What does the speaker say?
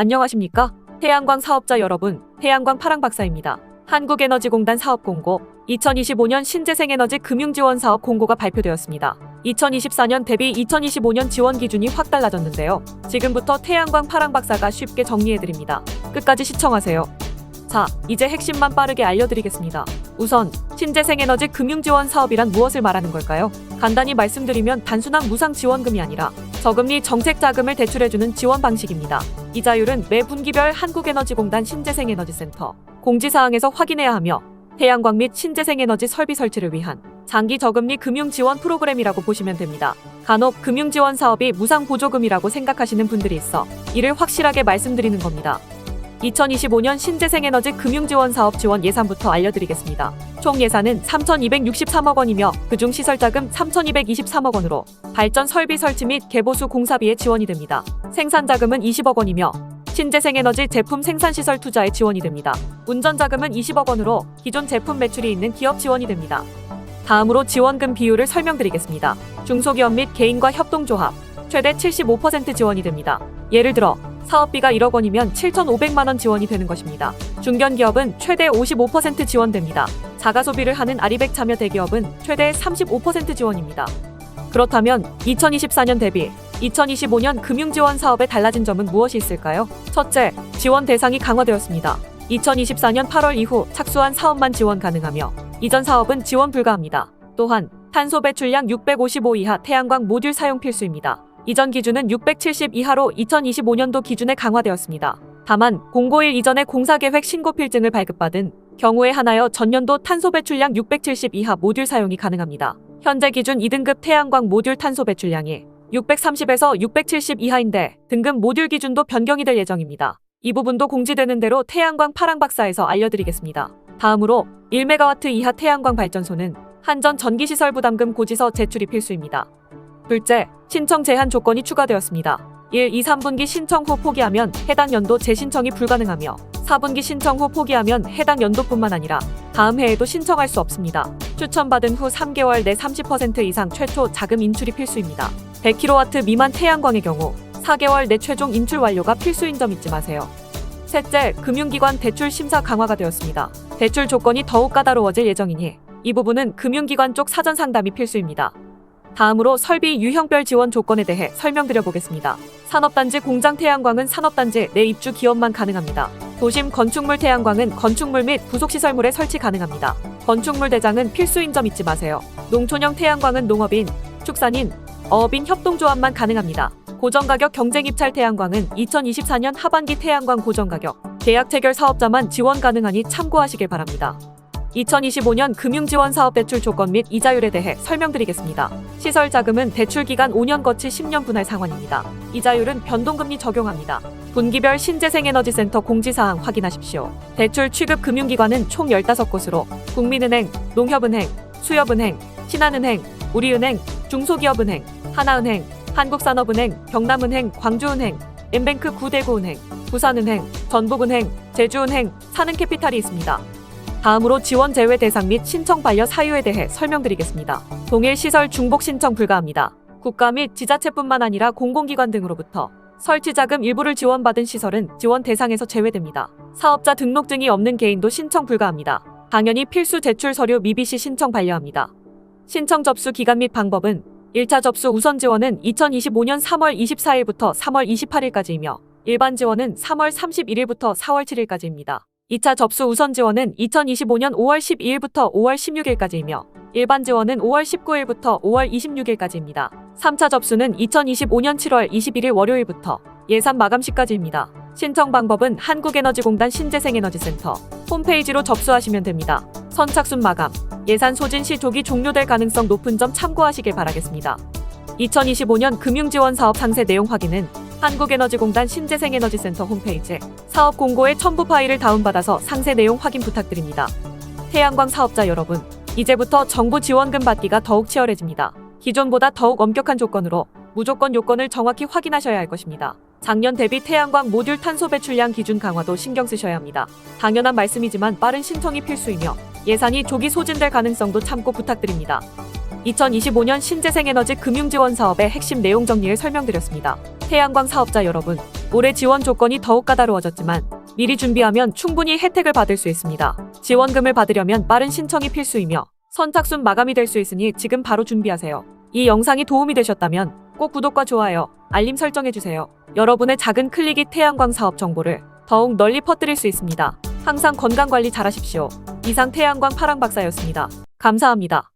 안녕하십니까? 태양광 사업자 여러분, 태양광 파랑박사입니다. 한국에너지공단 사업공고 2025년 신재생에너지 금융지원사업 공고가 발표되었습니다. 2024년 대비 2025년 지원 기준이 확 달라졌는데요. 지금부터 태양광 파랑박사가 쉽게 정리해드립니다. 끝까지 시청하세요. 자, 이제 핵심만 빠르게 알려드리겠습니다. 우선 신재생에너지 금융지원 사업이란 무엇을 말하는 걸까요? 간단히 말씀드리면 단순한 무상 지원금이 아니라 저금리 정책 자금을 대출해주는 지원 방식입니다. 이자율은 매 분기별 한국에너지공단 신재생에너지센터 공지사항에서 확인해야 하며 태양광 및 신재생에너지 설비 설치를 위한 장기 저금리 금융 지원 프로그램이라고 보시면 됩니다. 간혹 금융지원 사업이 무상 보조금이라고 생각하시는 분들이 있어 이를 확실하게 말씀드리는 겁니다. 2025년 신재생에너지 금융지원 사업 지원 예산부터 알려드리겠습니다. 총 예산은 3,263억 원이며 그중 시설자금 3,223억 원으로 발전 설비 설치 및 개보수 공사비에 지원이 됩니다. 생산자금은 20억 원이며 신재생에너지 제품 생산시설 투자에 지원이 됩니다. 운전자금은 20억 원으로 기존 제품 매출이 있는 기업 지원이 됩니다. 다음으로 지원금 비율을 설명드리겠습니다. 중소기업 및 개인과 협동조합 최대 75% 지원이 됩니다. 예를 들어 사업비가 1억 원이면 7,500만 원 지원이 되는 것입니다. 중견기업은 최대 55% 지원됩니다. 자가소비를 하는 아리백 참여 대기업은 최대 35% 지원입니다. 그렇다면 2024년 대비 2025년 금융지원 사업에 달라진 점은 무엇이 있을까요? 첫째, 지원 대상이 강화되었습니다. 2024년 8월 이후 착수한 사업만 지원 가능하며 이전 사업은 지원 불가합니다. 또한 탄소 배출량 655 이하 태양광 모듈 사용 필수입니다. 이전 기준은 670 이하로 2025년도 기준에 강화되었습니다. 다만 공고일 이전에 공사계획 신고 필증을 발급받은 경우에 한하여 전년도 탄소 배출량 670 이하 모듈 사용이 가능합니다. 현재 기준 2등급 태양광 모듈 탄소 배출량이 630에서 670 이하인데 등급 모듈 기준도 변경이 될 예정입니다. 이 부분도 공지되는 대로 태양광 파랑박사에서 알려드리겠습니다. 다음으로 1메가와트 이하 태양광 발전소는 한전 전기시설 부담금 고지서 제출이 필수입니다. 둘째, 신청 제한 조건이 추가되었습니다. 1, 2, 3분기 신청 후 포기하면 해당 연도 재신청이 불가능하며 4분기 신청 후 포기하면 해당 연도뿐만 아니라 다음 해에도 신청할 수 없습니다. 추천받은 후 3개월 내 30% 이상 최초 자금 인출이 필수입니다. 100kW 미만 태양광의 경우 4개월 내 최종 인출 완료가 필수인 점 잊지 마세요. 셋째, 금융기관 대출 심사 강화가 되었습니다. 대출 조건이 더욱 까다로워질 예정이니 이 부분은 금융기관 쪽 사전 상담이 필수입니다. 다음으로 설비 유형별 지원 조건에 대해 설명드려보겠습니다. 산업단지 공장 태양광은 산업단지 내 입주 기업만 가능합니다. 도심 건축물 태양광은 건축물 및 부속시설물에 설치 가능합니다. 건축물 대장은 필수인 점 잊지 마세요. 농촌형 태양광은 농업인, 축산인, 어업인 협동조합만 가능합니다. 고정가격 경쟁 입찰 태양광은 2024년 하반기 태양광 고정가격 계약 체결 사업자만 지원 가능하니 참고하시길 바랍니다. 2025년 금융지원 사업 대출 조건 및 이자율에 대해 설명드리겠습니다. 시설자금은 대출기간 5년 거치 10년 분할 상환입니다. 이자율은 변동금리 적용합니다. 분기별 신재생에너지센터 공지사항 확인하십시오. 대출 취급 금융기관은 총 15곳으로 국민은행, 농협은행, 수협은행, 신한은행, 우리은행, 중소기업은행, 하나은행, 한국산업은행, 경남은행, 광주은행, 엠뱅크 9대구은행, 부산은행, 전북은행, 제주은행, 산은캐피탈이 있습니다. 다음으로 지원 제외 대상 및 신청 반려 사유에 대해 설명드리겠습니다. 동일 시설 중복 신청 불가합니다. 국가 및 지자체뿐만 아니라 공공기관 등으로부터 설치자금 일부를 지원받은 시설은 지원 대상에서 제외됩니다. 사업자 등록증이 없는 개인도 신청 불가합니다. 당연히 필수 제출 서류 미비 시 신청 반려합니다. 신청 접수 기간 및 방법은 1차 접수 우선 지원은 2025년 3월 24일부터 3월 28일까지이며 일반 지원은 3월 31일부터 4월 7일까지입니다. 2차 접수 우선 지원은 2025년 5월 12일부터 5월 16일까지이며 일반 지원은 5월 19일부터 5월 26일까지입니다. 3차 접수는 2025년 7월 21일 월요일부터 예산 마감시까지입니다. 신청 방법은 한국에너지공단 신재생에너지센터 홈페이지로 접수하시면 됩니다. 선착순 마감, 예산 소진 시 조기 종료될 가능성 높은 점 참고하시길 바라겠습니다. 2025년 금융지원 사업 상세 내용 확인은 한국에너지공단 신재생에너지센터 홈페이지 사업 공고의 첨부 파일을 다운받아서 상세 내용 확인 부탁드립니다. 태양광 사업자 여러분, 이제부터 정부 지원금 받기가 더욱 치열해집니다. 기존보다 더욱 엄격한 조건으로 무조건 요건을 정확히 확인하셔야 할 것입니다. 작년 대비 태양광 모듈 탄소 배출량 기준 강화도 신경 쓰셔야 합니다. 당연한 말씀이지만 빠른 신청이 필수이며 예산이 조기 소진될 가능성도 참고 부탁드립니다. 2025년 신재생에너지 금융지원 사업의 핵심 내용 정리를 설명드렸습니다. 태양광 사업자 여러분, 올해 지원 조건이 더욱 까다로워졌지만 미리 준비하면 충분히 혜택을 받을 수 있습니다. 지원금을 받으려면 빠른 신청이 필수이며 선착순 마감이 될 수 있으니 지금 바로 준비하세요. 이 영상이 도움이 되셨다면 꼭 구독과 좋아요, 알림 설정해주세요. 여러분의 작은 클릭이 태양광 사업 정보를 더욱 널리 퍼뜨릴 수 있습니다. 항상 건강관리 잘하십시오. 이상 태양광 파랑박사였습니다. 감사합니다.